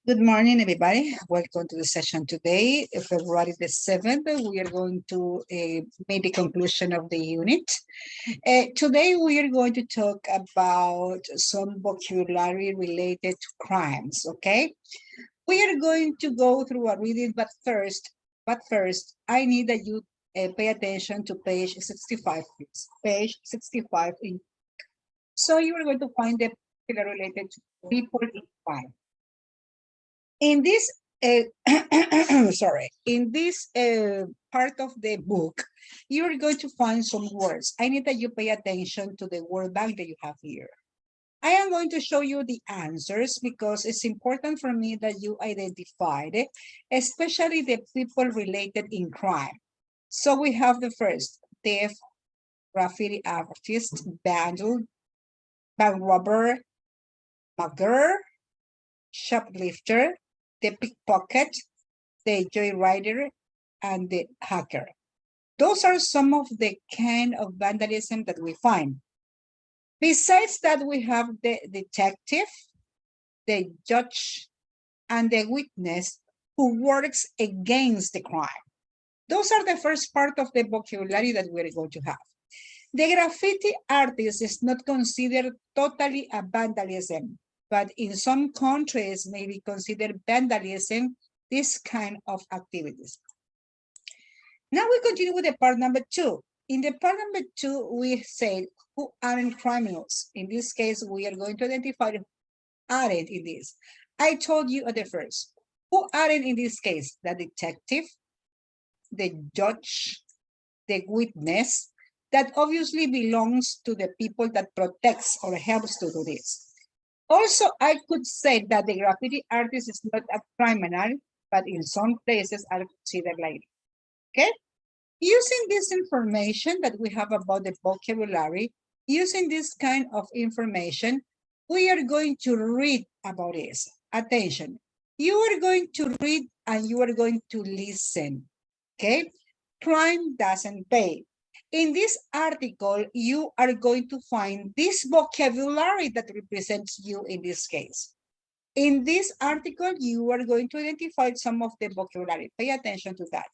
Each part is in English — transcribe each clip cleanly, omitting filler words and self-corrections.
Good morning, everybody. Welcome to the session today, February the 7th. We are going to make the conclusion of the unit. Today, we are going to talk about some vocabulary related to crimes, okay? We are going to go through a reading, but first, I need that you pay attention to page 65, please. Page 65. So you are going to find the vocabulary related to people in crime. In this, in this part of the book, you're going to find some words. I need that you pay attention to the word bank that you have here. I am going to show you the answers because it's important for me that you identify it, especially the people related in crime. So we have the first, thief, graffiti artist, vandal, bank robber, mugger, shoplifter, the pickpocket, the joyrider, and the hacker. Those are some of the kind of vandalism that we find. Besides that, we have the detective, the judge, and the witness who works against the crime. Those are the first part of the vocabulary that we're going to have. The graffiti artist is not considered totally a vandalism, but in some countries may be considered vandalism, this kind of activities. Now we continue with the part number 2. In the part number 2, we said who aren't criminals. In this case, we are going to identify who aren't in this. I told you at the first, who aren't in this case? The detective, the judge, the witness, that obviously belongs to the people that protects or helps to do this. Also, I could say that the graffiti artist is not a criminal, but in some places are considered like, okay? Using this information that we have about the vocabulary, using this kind of information, we are going to read about this. Attention, you are going to read and you are going to listen, okay? Crime doesn't pay. In this article, you are going to find this vocabulary that represents you in this case. In this article, you are going to identify some of the vocabulary. Pay attention to that.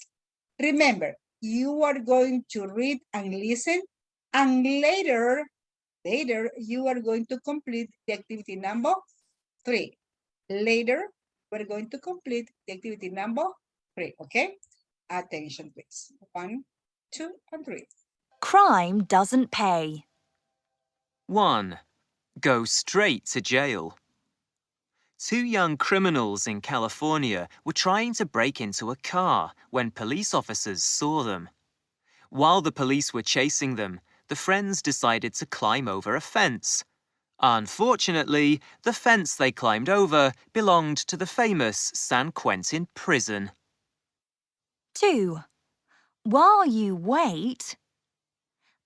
Remember, you are going to read and listen, and later, you are going to complete the activity number 3. Later, we're going to complete the activity number 3, okay? Attention, please. 1, 2, and 3. Crime doesn't pay. 1. Go straight to jail. 2 young criminals in California were trying to break into a car when police officers saw them. While the police were chasing them, the friends decided to climb over a fence. Unfortunately, the fence they climbed over belonged to the famous San Quentin prison. 2. While you wait.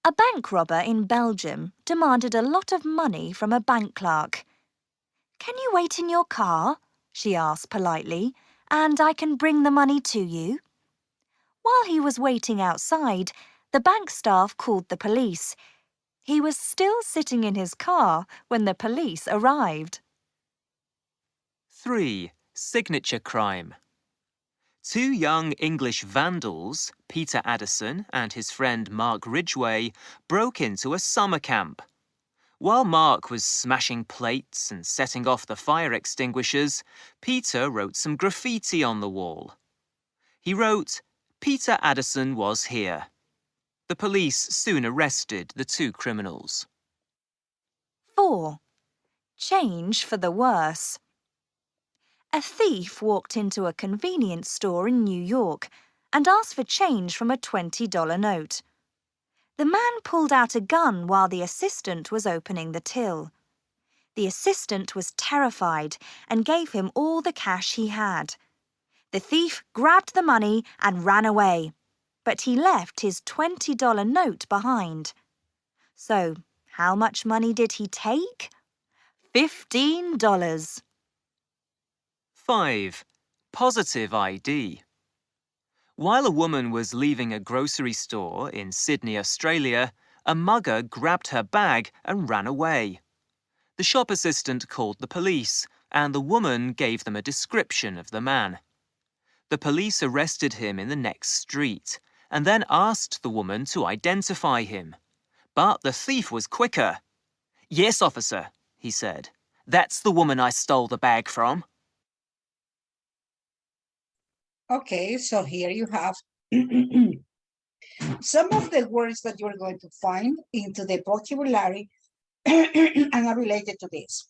A bank robber in Belgium demanded a lot of money from a bank clerk. "Can you wait in your car?" she asked politely, "and I can bring the money to you?" While he was waiting outside, the bank staff called the police. He was still sitting in his car when the police arrived. 3. Signature crime. 2 young English vandals, Peter Addison and his friend Mark Ridgway, broke into a summer camp. While Mark was smashing plates and setting off the fire extinguishers, Peter wrote some graffiti on the wall. He wrote, "Peter Addison was here." The police soon arrested the 2 criminals. 4. Change for the worse. A thief walked into a convenience store in New York and asked for change from a $20 note. The man pulled out a gun while the assistant was opening the till. The assistant was terrified and gave him all the cash he had. The thief grabbed the money and ran away, but he left his $20 note behind. So, how much money did he take? $15. 5. Positive ID. While a woman was leaving a grocery store in Sydney, Australia, a mugger grabbed her bag and ran away. The shop assistant called the police, and the woman gave them a description of the man. The police arrested him in the next street and then asked the woman to identify him. But the thief was quicker. "Yes, officer," he said. "That's the woman I stole the bag from." Okay, so here you have some of the words that you're going to find into the vocabulary and are related to this.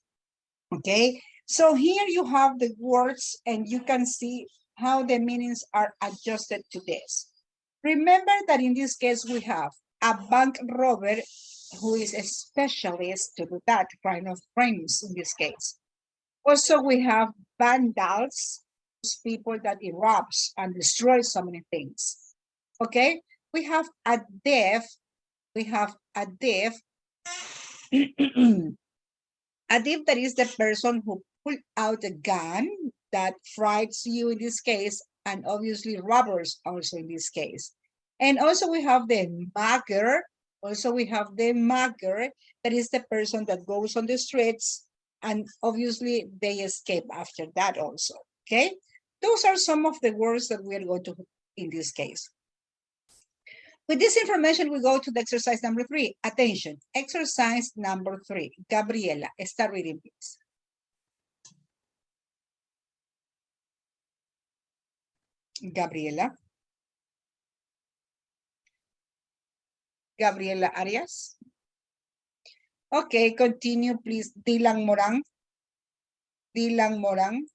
Okay, so here you have the words and you can see how the meanings are adjusted to this. Remember that in this case we have a bank robber who is a specialist to do that kind of crimes in this case. Also, we have vandals, people that erupts and destroys so many things. Okay, we have a thief. We have a thief. A thief that is the person who pulled out a gun that frightens you in this case, and obviously robbers also in this case. And also we have the mugger. Also we have the mugger, that is the person that goes on the streets, and obviously they escape after that also. Okay, those are some of the words that we are going to in this case. With this information, we go to the exercise number 3. Attention, exercise number 3. Gabriela, start reading, please. Gabriela. Gabriela Arias. Okay, continue, please. Dylan Morán. Dylan Morán.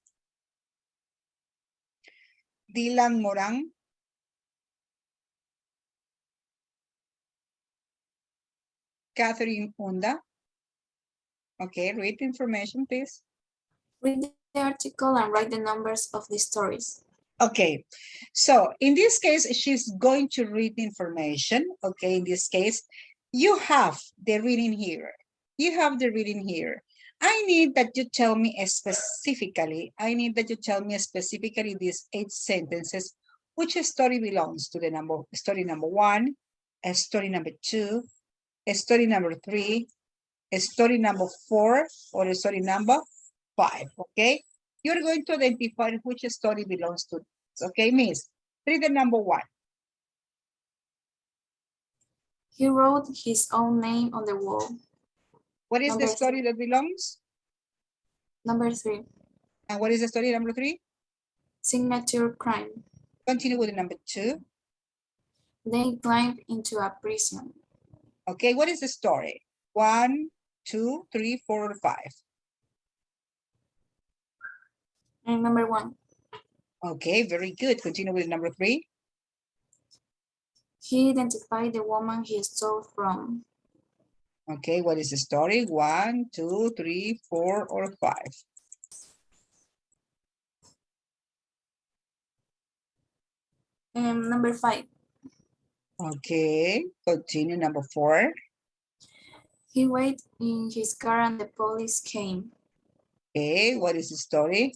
Dylan Morán. Catherine Unda. Okay, read the information, please. Read the article and write the numbers of the stories. Okay, so in this case, she's going to read the information. Okay, in this case, you have the reading here. You have the reading here. I need that you tell me specifically, these 8 sentences, which story belongs to the story number 1, story number 2, story number 3, story number 4, or story number 5, okay? You're going to identify which story belongs to this, okay, Miss? Read the number 1. He wrote his own name on the wall. What is the story that belongs? Number 3. And what is the story number 3? Signature crime. Continue with the number 2. They climbed into a prison. Okay, what is the story? 1, 2, 3, 4, or 5? And number 1. Okay, very good. Continue with number 3. He identified the woman he stole from. Okay, what is the story? 1, 2, 3, 4, or 5? And number 5. Okay, continue number 4. He waited in his car and the police came. Okay, what is the story?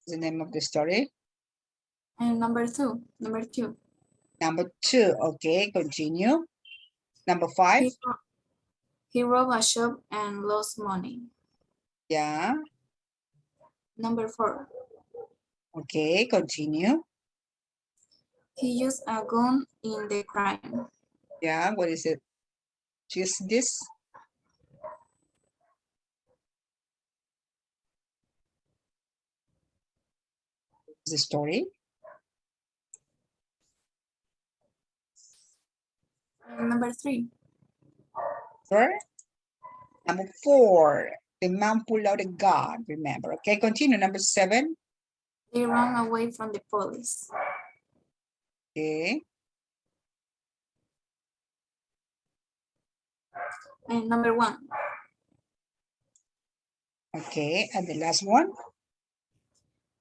The name of the story? And number 2. Number 2. Number 2, okay, continue. Number 5? He robbed a shop and lost money. Yeah, Number 4. okay, continue. He used a gun in the crime. Yeah, what is it? Just this? The story? And number 3. Sure. Number 4, the man pulled out a gun, remember. Okay, continue. Number 7. They ran away from the police. Okay, And number 1. okay, and the last one?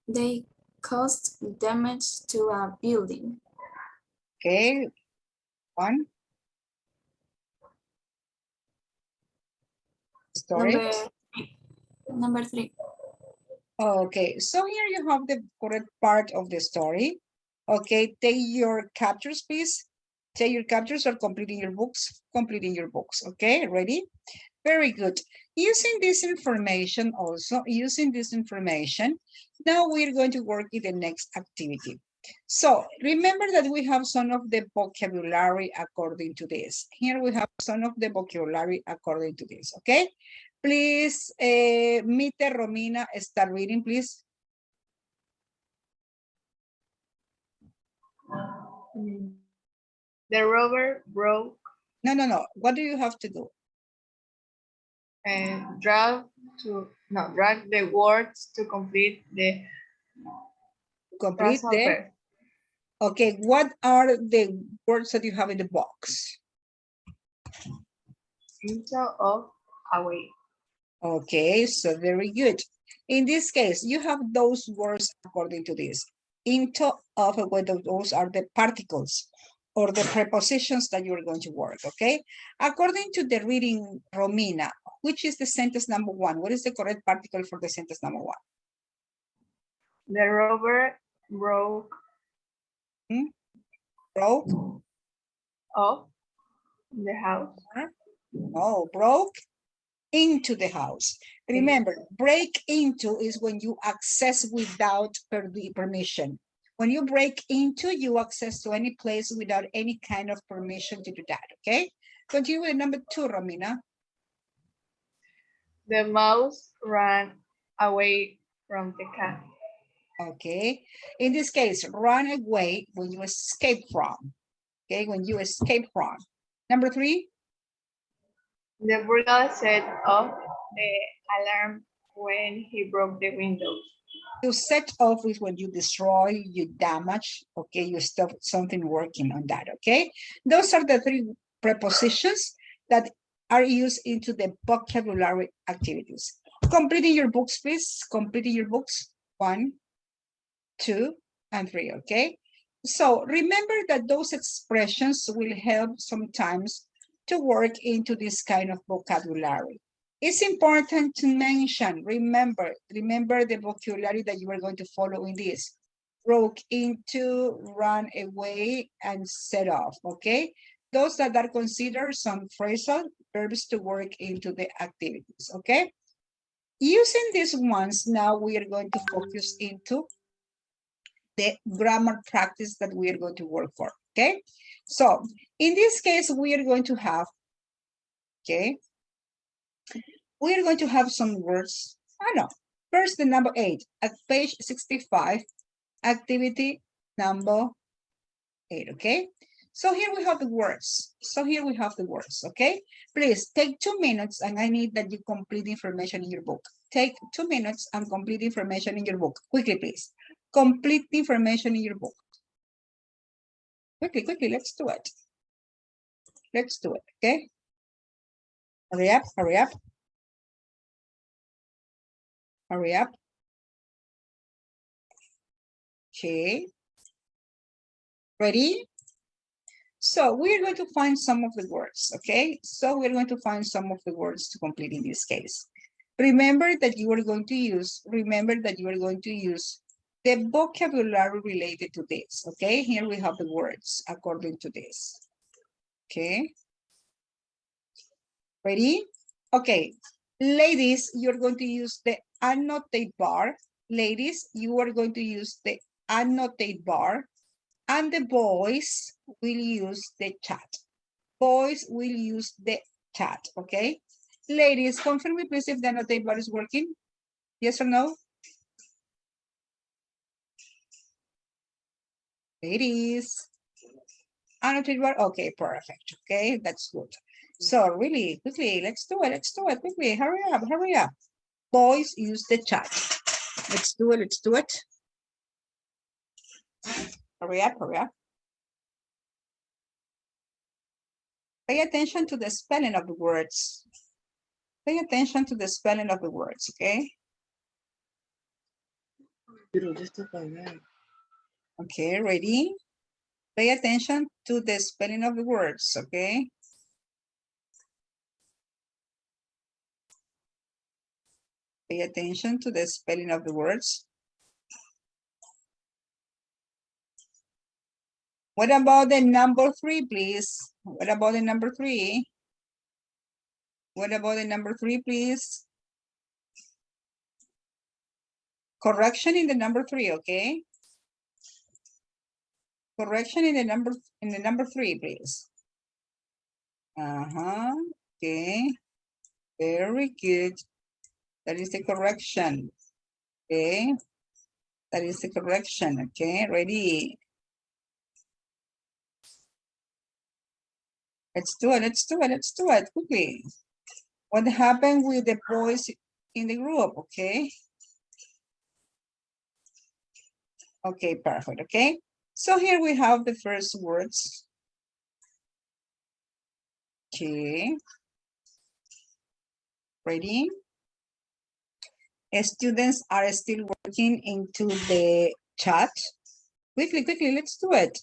They caused damage to a building. Okay, 1. Story? Number 3. Okay, so here you have the correct part of the story. Okay, take your captures, please. Take your captures or completing your books. Completing your books, okay, ready? Very good. Using this information also, now we're going to work in the next activity. So remember that we have some of the vocabulary according to this. Here we have some of the vocabulary according to this, okay? Please, Mite, Romina, start reading, please. The rubber broke No. What do you have to do? and drag the words to complete the Complete phrasal the, verb. okay, what are the words that you have in the box? Into, of, away. Okay, so very good. In this case, you have those words according to this. Into, of, whether those are the particles or the prepositions that you're going to work, okay? According to the reading, Romina, which is the sentence number 1? What is the correct particle for the sentence number 1? The rubber broke Broke? off the house. No, broke into the house. Remember, break into is when you access without permission. When you break into, you access to any place without any kind of permission to do that, okay? Continue with number 2, Romina. The mouse ran away from the cat. Okay, in this case, run away when you escape from, okay? When you escape from. Number 3. The burglar set off the alarm when he broke the windows. To set off is when you destroy, you damage, okay, you stop something working on that, okay? Those are the 3 prepositions that are used into the vocabulary activities. Completing your books, please. Completing your books. 1, 2, and 3, okay? So remember that those expressions will help sometimes to work into this kind of vocabulary. It's important to mention, remember the vocabulary that you are going to follow in this. Broke into, run away, and set off, okay? Those that are considered some phrasal verbs to work into the activities, okay? Using these ones, now we are going to focus into the grammar practice that we are going to work for, okay? So in this case, we are going to have, okay, we are going to have some words. I know. First, the number 8 at page 65, activity number 8, okay? So here we have the words. Okay? Please take 2 minutes and I need that you complete the information in your book. Take 2 minutes and complete the information in your book. Quickly, please. Complete the information in your book. Quickly, let's do it. Okay? Hurry up. Okay. Ready? So we're going to find some of the words, okay? So we're going to find some of the words to complete in this case. Remember that you are going to use the vocabulary related to this, okay? Here we have the words according to this, okay? Ready? Okay, ladies, you're going to use the annotate bar. Ladies, you are going to use the annotate bar. And the boys will use the chat. Okay? Ladies, confirm me please if the annotate bar is working. Yes or no? Ladies. Annotate bar, okay, perfect. Okay, that's good. So really, quickly, let's do it, quickly, hurry up. Boys use the chat. Let's do it. Hurry up. Pay attention to the spelling of the words. Okay? Okay, ready? Pay attention to the spelling of the words, okay? Pay attention to the spelling of the words. What about the number 3, please? What about the number 3? What about the number 3, please? Correction in the number 3, okay? Correction in the number 3, please. Okay. Very good. That is the correction. Okay. That is the correction. Okay, ready. Let's do it. Let's do it. Let's do it quickly. What happened with the boys in the group? Okay. Okay, perfect. Okay. So here we have the first words. Okay. Ready? Students are still working into the chat. Quickly, quickly, let's do it.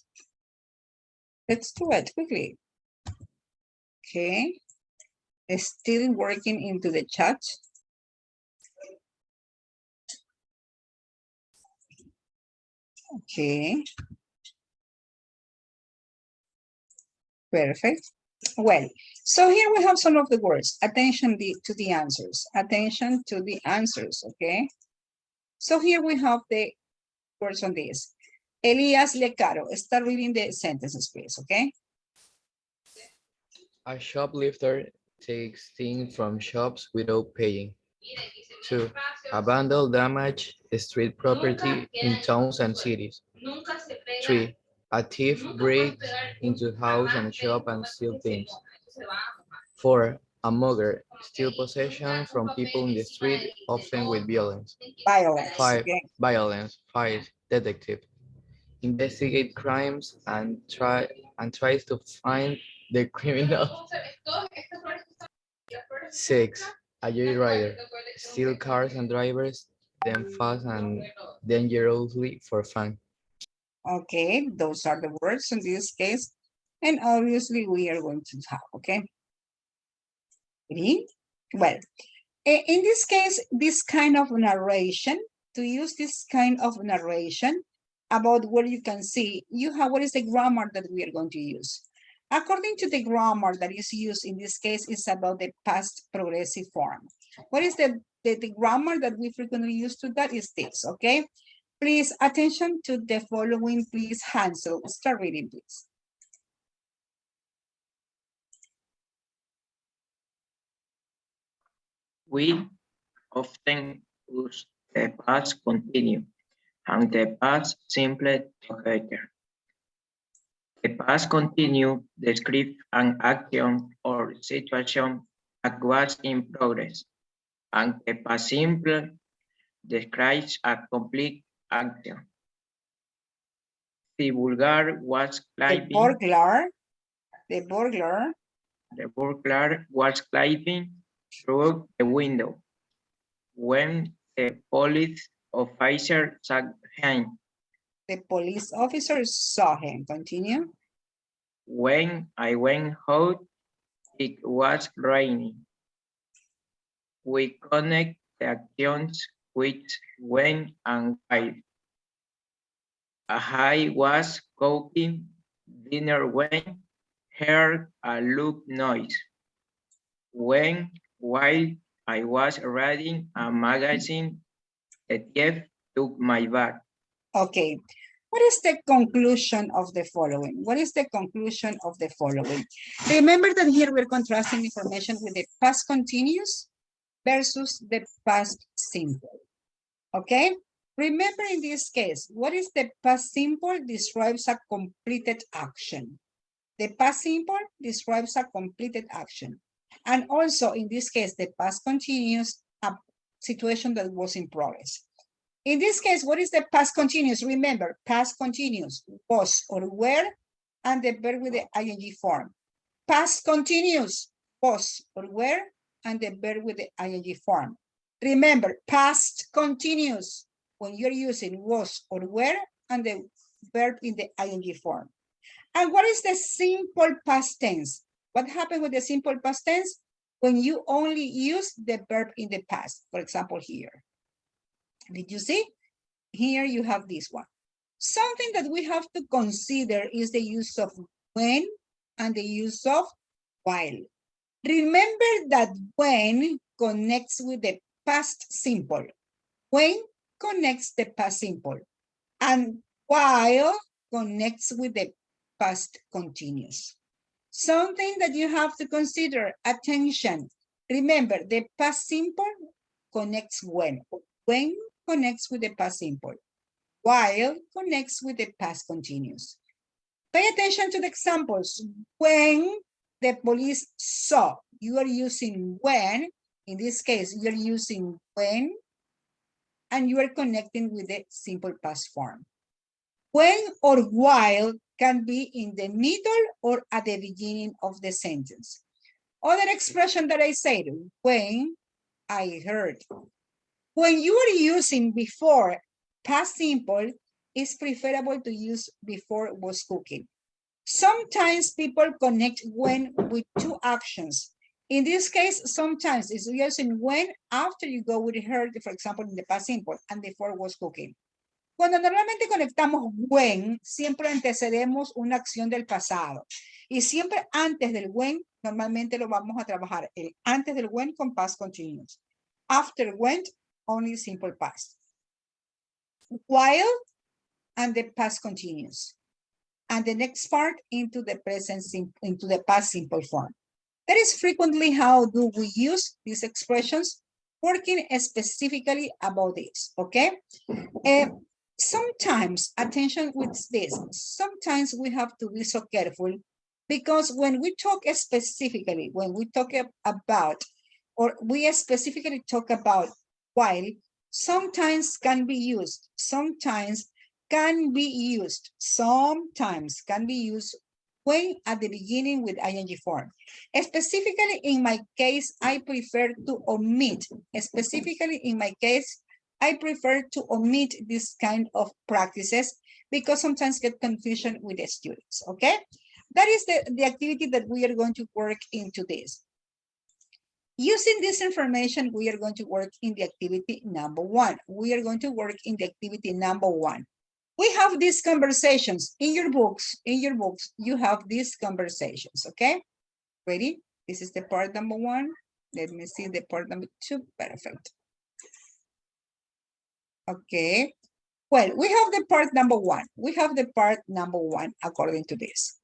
Let's do it quickly. Okay. Still working into the chat. Okay. Perfect. Well, so here we have some of the words. Attention to the answers. Attention to the answers, okay? So here we have the words on this. Elias Lecaro. Start reading the sentences, please, okay? A shoplifter takes things from shops without paying. 2. A vandal damages street property in towns and cities. 3. A thief breaks into house and shop and steals things. 4. A mugger steals possession from people in the street, often with violence. Violence, 5. okay? Violence. 5. Detective investigate crimes and tries to find the criminal. 6. A joyrider steal cars and drivers them fast and dangerously for fun. Okay, those are the words in this case. And obviously we are going to have, okay? Ready? Well, in this case, this kind of narration, to use this kind of narration about what you can see, you have what is the grammar that we are going to use. According to the grammar that is used in this case is about the past progressive form. What is the grammar that we frequently use to that is this, okay? Please attention to the following, please, Hansel. Start reading, please. We often use the past continuous and the past simple together. The past continuous describes an action or situation that was in progress, and the past simple describes a complete action. The burglar was The climbing. The burglar was climbing through the window when the police officer saw him. The police officer saw him. Continue. When I went out, it was raining. We connect the actions with when and why. I was cooking dinner when heard a loud noise. While I was reading a magazine, the thief took my bag. Okay. What is the conclusion of the following? What is the conclusion of the following? Remember that here we're contrasting information with the past continuous versus the past simple. Okay? Remember in this case, what is the past simple? Describes a completed action. The past simple describes a completed action. And also in this case, the past continuous, a situation that was in progress. In this case, what is the past continuous? Remember, past continuous, was or were, and the verb with the ing form. Past continuous, was or were, and the verb with the ing form. Remember, past continuous, when you're using was or were, and the verb in the ing form. And what is the simple past tense? What happened with the simple past tense? When you only use the verb in the past, for example, here. Did you see? Here you have this one. Something that we have to consider is the use of when and the use of while. Remember that when connects with the past simple. When connects the past simple. And while connects with the past continuous. Something that you have to consider, attention. Remember, the past simple connects when. When connects with the past simple. While connects with the past continuous. Pay attention to the examples. When the police saw, you are using when. In this case, you're using when, and you are connecting with the simple past form. When or while can be in the middle or at the beginning of the sentence. Other expression that I said, when I heard. When you are using before past simple, it's preferable to use before was cooking. Sometimes people connect when with two actions. In this case, sometimes it's using when after you go with heard, for example, in the past simple, and before was cooking. Cuando normalmente conectamos when, siempre antecedemos una acción del pasado. Y siempre antes del when, normalmente lo vamos a trabajar. El antes del when con past continuous. After when, only simple past. While, and the past continuous. And the next part into the present, into the past simple form. That is frequently how do we use these expressions, working specifically about this, okay? Sometimes, attention with this, sometimes we have to be so careful because when we talk specifically, when we talk about, or we specifically talk about while, sometimes can be used, sometimes can be used, sometimes can be used when at the beginning with ing form. Specifically in my case, I prefer to omit, specifically in my case, I prefer to omit this kind of practices because sometimes get confusion with the students, okay? That is the activity that we are going to work into this. Using this information, we are going to work in the activity number 1. We are going to work in the activity number 1. We have these conversations in your books, you have these conversations, okay? Ready? This is the part number 1. Let me see the part number 2, perfect. Okay, well, we have the part number 1. We have the part number 1 according to this.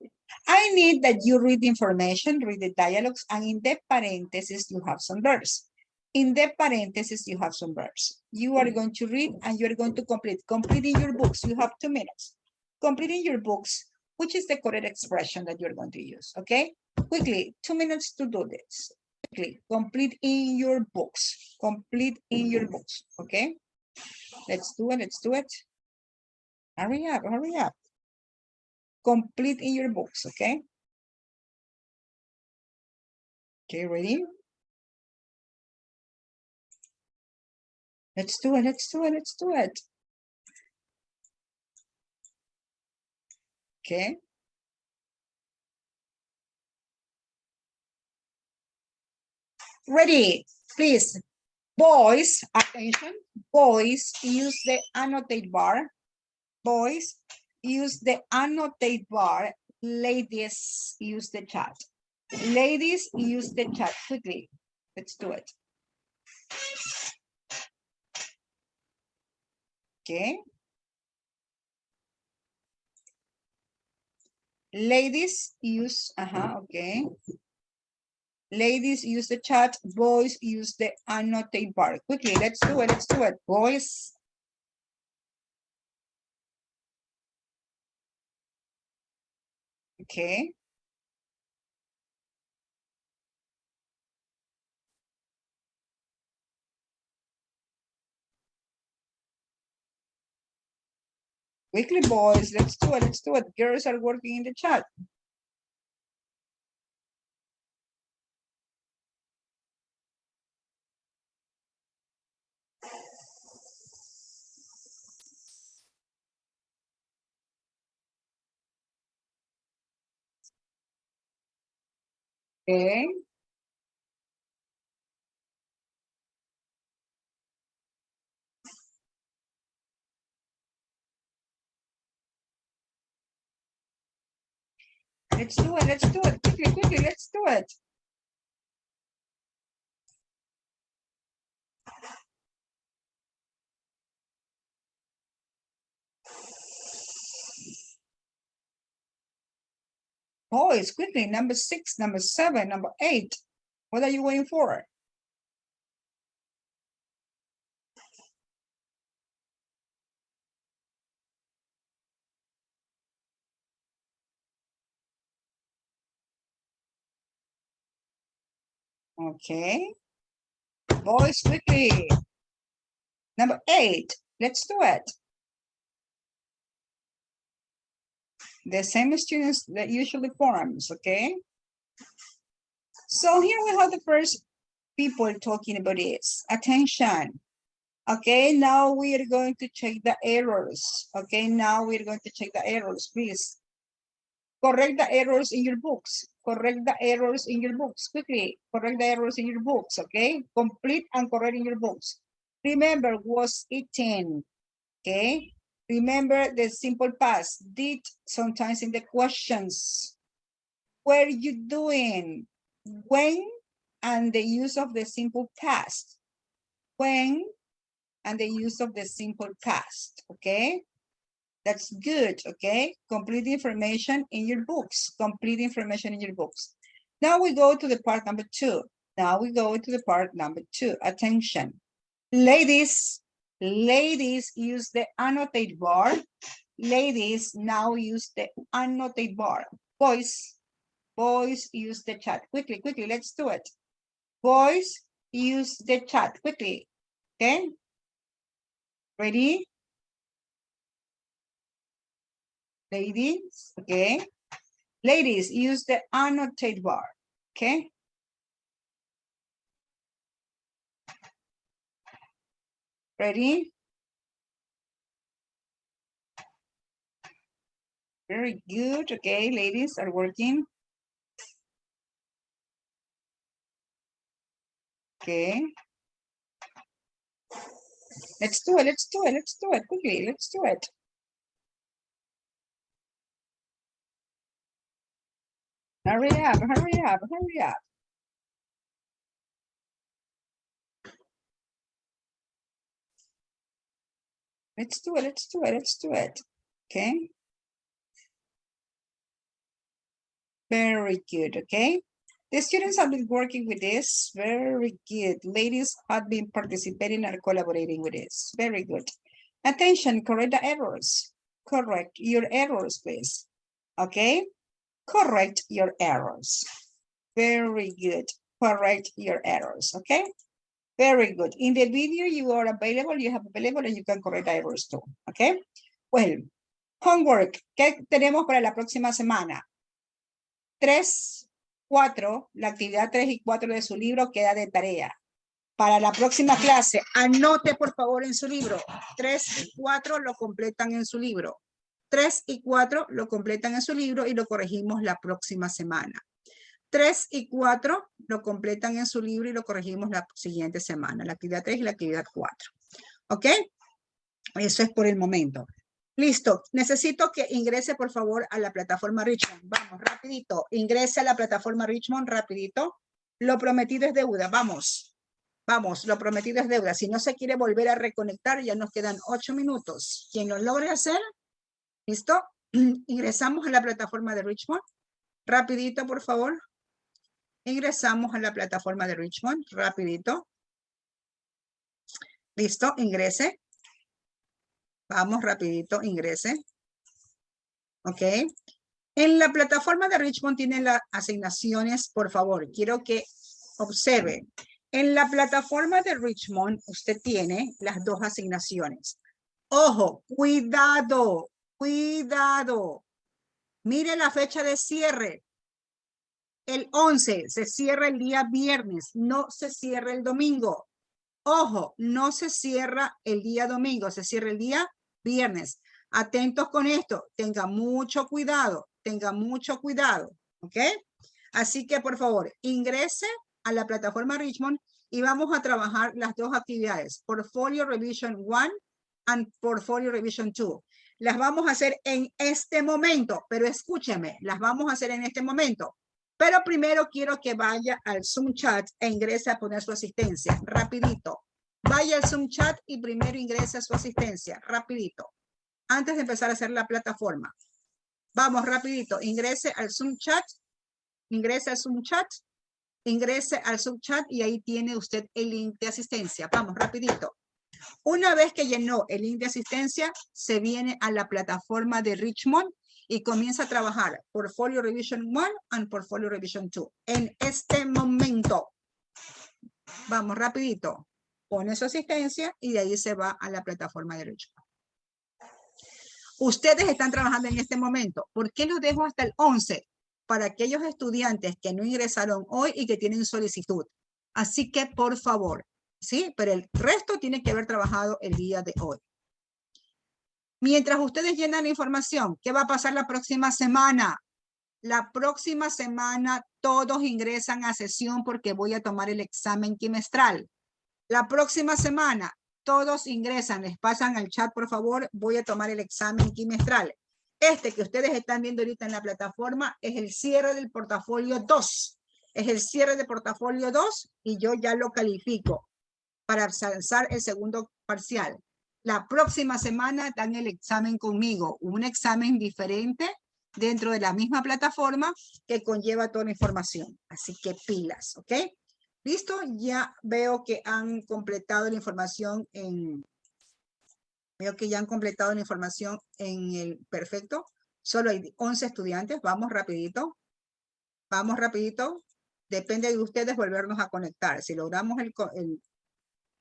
I need that you read the information, read the dialogues, and in the parentheses, you have some verbs. In the parentheses, you have some verbs. You are going to read and you're going to complete. Completing your books, you have 2 minutes. Completing your books, which is the correct expression that you're going to use, okay? Quickly, 2 minutes to do this. Quickly, complete in your books. Complete in your books, okay? Let's do it, let's do it. Hurry up, hurry up. Complete in your books, okay? Okay, ready? Let's do it, let's do it, let's do it. Okay. Ready, please. Boys, attention. Boys, use the annotate bar. Boys, use the annotate bar. Ladies, use the chat. Ladies, use the chat quickly. Let's do it. Okay. Ladies, use, okay. Ladies, use the chat. Boys, use the annotate bar. Quickly, let's do it, let's do it. Boys. Okay. Quickly, boys, let's do it, let's do it. Girls are working in the chat. Okay. Let's do it, quickly, quickly, let's do it. Boys, quickly, number 6, number 7, number 8. What are you waiting for? Okay. Boys, quickly. Number 8. Let's do it. The same students that usually forms, okay? So here we have the first people talking about this. Attention. Okay, now we are going to check the errors. Okay, now we're going to check the errors, please. Correct the errors in your books. Correct the errors in your books. Quickly, correct the errors in your books, okay? Complete and correct in your books. Remember, was eaten, okay? Remember the simple past. Did sometimes in the questions. Were you doing? When and the use of the simple past. When and the use of the simple past, okay? That's good, okay? Complete information in your books. Complete information in your books. Now we go to the part number 2. Now we go to the part number 2. Attention. Ladies, ladies use the annotate bar. Ladies now use the annotate bar. Boys, boys use the chat. Quickly, quickly, let's do it. Boys use the chat. Quickly, okay? Ready? Ladies, okay? Ladies, use the annotate bar, okay? Ready? Very good, okay? Ladies are working. Okay. Let's do it, let's do it, let's do it, quickly, let's do it. Hurry up, hurry up, hurry up. Let's do it, let's do it, let's do it. Okay. Very good, okay? The students have been working with this. Very good. Ladies have been participating and collaborating with this. Very good. Attention, correct the errors. Correct your errors, please. Okay? Correct your errors. Very good. Correct your errors, okay? Very good. In the video you are available, you have available, and you can correct the errors too, okay? Well, homework. ¿Qué tenemos para la próxima semana? 3, 4, la actividad 3 y 4 de su libro queda de tarea. Para la próxima clase, anote por favor en su libro. 3 y 4 lo completan en su libro. 3 y 4 lo completan en su libro y lo corregimos la próxima semana. 3 y 4 lo completan en su libro y lo corregimos la siguiente semana. La actividad 3 y la actividad 4. ¿Ok? Eso es por el momento. Listo. Necesito que ingrese por favor a la plataforma Richmond. Vamos, rapidito. Ingrese a la plataforma Richmond, rapidito. Lo prometido es deuda. Vamos. Vamos, lo prometido es deuda. Si no se quiere volver a reconectar, ya nos quedan 8 minutos. Quien lo logre hacer, ¿listo? Ingresamos a la plataforma de Richmond. Rapidito, por favor. Ingresamos a la plataforma de Richmond. Rapidito. Listo, ingrese. Vamos, rapidito, ingrese. Ok. En la plataforma de Richmond tienen las asignaciones, por favor. Quiero que observe. En la plataforma de Richmond, usted tiene las 2 asignaciones. Ojo, cuidado, cuidado. Mire la fecha de cierre. El 11 se cierra el día viernes, no se cierra el domingo. Ojo, no se cierra el día domingo, se cierra el día viernes. Atentos con esto, tenga mucho cuidado, ¿ok? Así que por favor, ingrese a la plataforma Richmond y vamos a trabajar las 2 actividades, Portfolio Revision 1 and Portfolio Revision 2. Las vamos a hacer en este momento, pero escúcheme, las vamos a hacer en este momento. Pero primero quiero que vaya al Zoom chat e ingrese a poner su asistencia, rapidito. Vaya al Zoom chat y primero ingrese a su asistencia, rapidito. Antes de empezar a hacer la plataforma. Vamos, rapidito. Ingrese al Zoom chat. Ingrese al Zoom chat. Ingrese al Zoom chat y ahí tiene usted el link de asistencia. Vamos, rapidito. Una vez que llenó el link de asistencia, se viene a la plataforma de Richmond y comienza a trabajar Portfolio Revision 1 y Portfolio Revision 2. En este momento, vamos rapidito, pone su asistencia y de ahí se va a la plataforma de Richmond. Ustedes están trabajando en este momento. ¿Por qué los dejo hasta el 11? Para aquellos estudiantes que no ingresaron hoy y que tienen solicitud. Así que, por favor, ¿sí? Pero el resto tiene que haber trabajado el día de hoy. Mientras ustedes llenan la información, ¿qué va a pasar la próxima semana? La próxima semana todos ingresan a sesión porque voy a tomar el examen quimestral. La próxima semana todos ingresan, les pasan al chat por favor, voy a tomar el examen quimestral. Este que ustedes están viendo ahorita en la plataforma es el cierre del portafolio 2. Es el cierre de portafolio 2 y yo ya lo califico para alcanzar el segundo parcial. La próxima semana dan el examen conmigo, un examen diferente dentro de la misma plataforma que conlleva toda la información. Así que pilas, ¿ok? ¿Listo? Ya veo que han completado la información en... Veo que ya han completado la información en el perfecto. Solo hay 11 estudiantes. Vamos rapidito. Vamos rapidito. Depende de ustedes volvernos a conectar. Si logramos el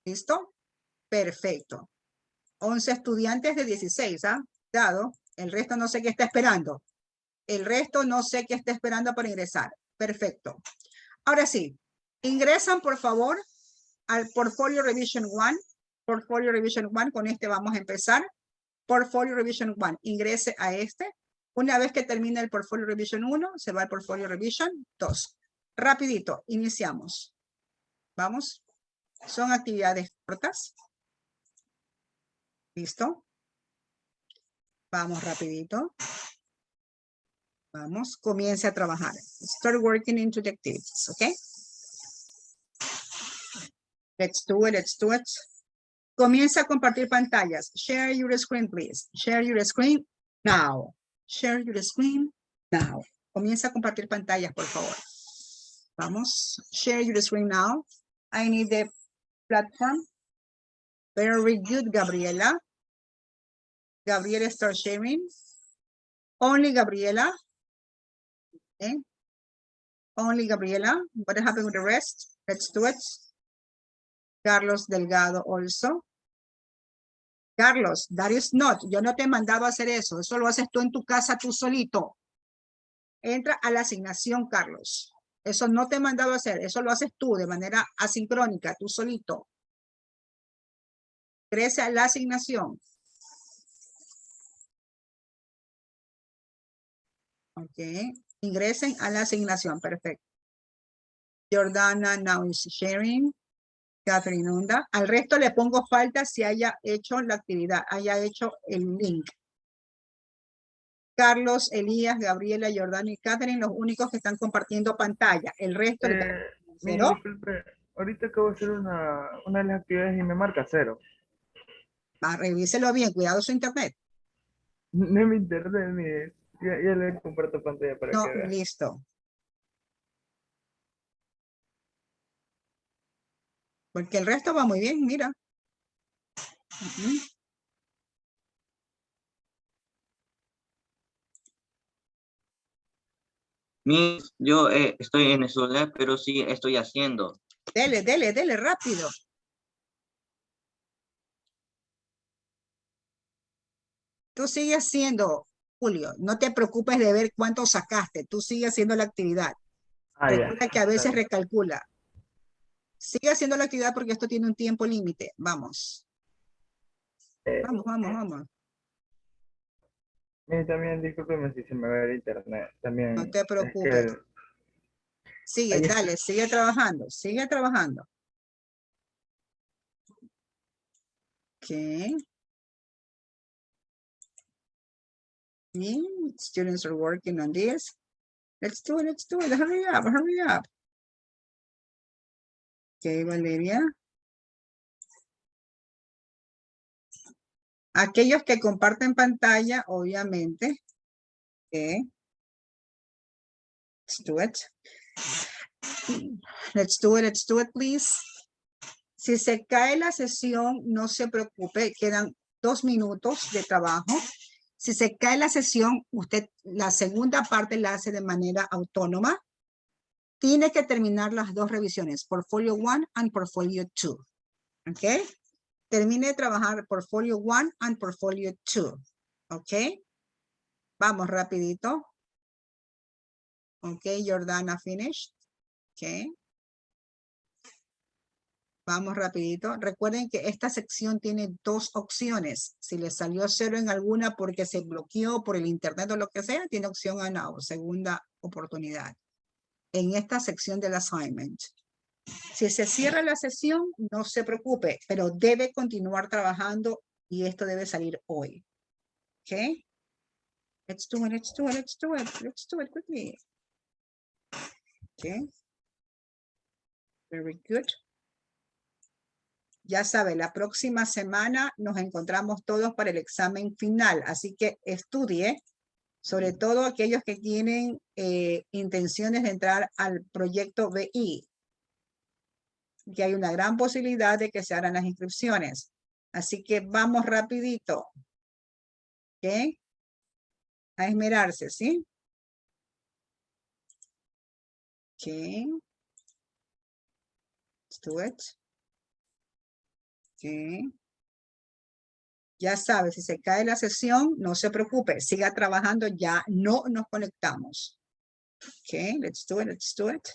¿listo? Perfecto. 11 estudiantes de 16, ¿ah? Dado. El resto no sé qué está esperando. El resto no sé qué está esperando para ingresar. Perfecto. Ahora sí. Ingresan, por favor, al Portfolio Revision 1. Portfolio Revision 1. Con este vamos a empezar. Portfolio Revision 1. Ingrese a este. Una vez que termine el Portfolio Revision 1, se va al Portfolio Revision 2. Rapidito. Iniciamos. Vamos. Son actividades cortas. ¿Listo? Vamos rapidito. Vamos, comience a trabajar. Start working into the activities, ¿ok? Let's do it, let's do it. Comienza a compartir pantallas. Share your screen, please. Share your screen now. Share your screen now. Comienza a compartir pantallas, por favor. Vamos. Share your screen now. I need the platform. Very good, Gabriela. Gabriela, start sharing. Only Gabriela. Okay. Only Gabriela. What happened with the rest? Let's do it. Carlos Delgado also. Carlos, that is not. Yo no te mandaba a hacer eso. Eso lo haces tú en tu casa, tú solito. Entra a la asignación, Carlos. Eso no te mandaba a hacer. Eso lo haces tú de manera asincrónica, tú solito. Crece a la asignación. Ok. Ingresen a la asignación. Perfecto. Jordana now is sharing. Catherine Onda. Al resto le pongo falta si haya hecho la actividad, haya hecho el link. Carlos, Elías, Gabriela, Jordana y Catherine, los únicos que están compartiendo pantalla. El resto... ¿Cero? Disculpe, ahorita acabo de hacer una de las actividades y me marca 0. Revíselo bien, cuidado su internet. No es mi internet, mire. Ya le comparto pantalla para No, que vea. listo. Porque el resto va muy bien, mira. Miss, yo estoy en el celular, pero sí estoy haciendo. Dele, dele, dele, rápido. Tú sigues haciendo, Julio. No te preocupes de ver cuánto sacaste. Tú sigues haciendo la actividad. Recuerda que a veces recalcula. Sigue haciendo la actividad porque esto tiene un tiempo límite. Vamos. Vamos, vamos, vamos. También discúlpeme si se me va el internet. También No te preocupes. Sigue, dale, sigue trabajando. Sigue trabajando. Ok. Students are working on this. Let's do it, let's do it. Hurry up, hurry up. Ok, Valeria. Aquellos que comparten pantalla, obviamente, Okay. Let's do it. Let's do it, please. Si se cae la sesión, no se preocupe, quedan 2 minutos de trabajo. Si se cae la sesión, usted la segunda parte la hace de manera autónoma. Tiene que terminar las 2 revisiones, Portfolio 1 and Portfolio 2. ¿Ok? Termine de trabajar Portfolio 1 and Portfolio 2. ¿Ok? Vamos rapidito. Ok, Jordana finished. Ok. Vamos rapidito. Recuerden que esta sección tiene 2 opciones. Si le salió 0 en alguna porque se bloqueó por el internet o lo que sea, tiene opción a no, segunda oportunidad. En esta sección del assignment. Si se cierra la sesión, no se preocupe, pero debe continuar trabajando y esto debe salir hoy. ¿Ok? Let's do it, let's do it, let's do it. Let's do it quickly. Ok. Very good. Ya sabe, la próxima semana nos encontramos todos para el examen final, así que estudie, sobre todo aquellos que tienen intenciones de entrar al proyecto BI, que hay una gran posibilidad de que se hagan las inscripciones. Así que vamos rapidito. ¿Ok? A esmerarse, ¿sí? Ok. Let's do it. Ok. Ya sabe, si se cae la sesión, no se preocupe, siga trabajando, ya no nos conectamos. Ok, let's do it, let's do it.